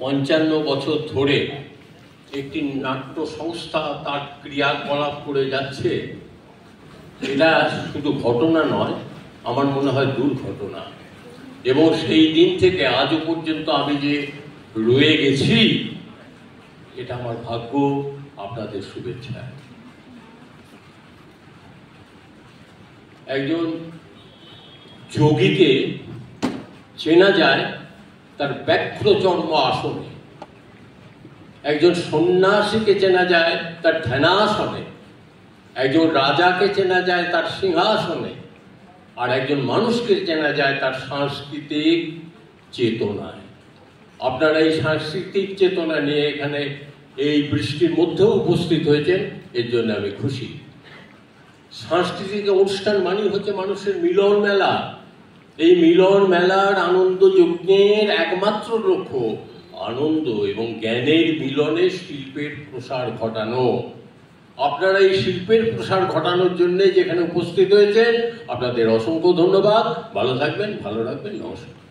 55 বছর ধরে একটি নাট্য সংস্থা তার ক্রিয়াকলাপ করে যাচ্ছে, এটা শুধু ঘটনা নয়, আমার মনে হয় দুর্ঘটনা। এবং সেই দিন থেকে আজও পর্যন্ত আমি যে রয়ে গেছি, এটা আমার ভাগ্য, আপনাদের শুভেচ্ছা। একজন যোগীকে চেনা যায় তার ব্যক্রচর্ম আসনে, একজন সন্ন্যাসীকে চেনা যায় তার ধ্যানাসনে, একজন রাজাকে চেনা যায় তার সিংহাসনে, আর একজন মানুষকে চেনা যায় তার সাংস্কৃতিক চেতনায়। আপনারা এই সাংস্কৃতিক চেতনা নিয়ে এখানে এই বৃষ্টির মধ্যেও উপস্থিত হয়েছেন, এর জন্য আমি খুশি। সাংস্কৃতিক অনুষ্ঠান মানে হচ্ছে মানুষের মিলন মেলা। এই মিলন মেলার আনন্দ যজ্ঞের একমাত্র লক্ষ্য আনন্দ এবং জ্ঞানের মিলনে শিল্পের প্রসার ঘটানো। আপনারা এই শিল্পের প্রসার ঘটানোর জন্য যেখানে উপস্থিত হয়েছেন, আপনাদের অসংখ্য ধন্যবাদ। ভালো থাকবেন, ভালো রাখবেন, নমস্কার।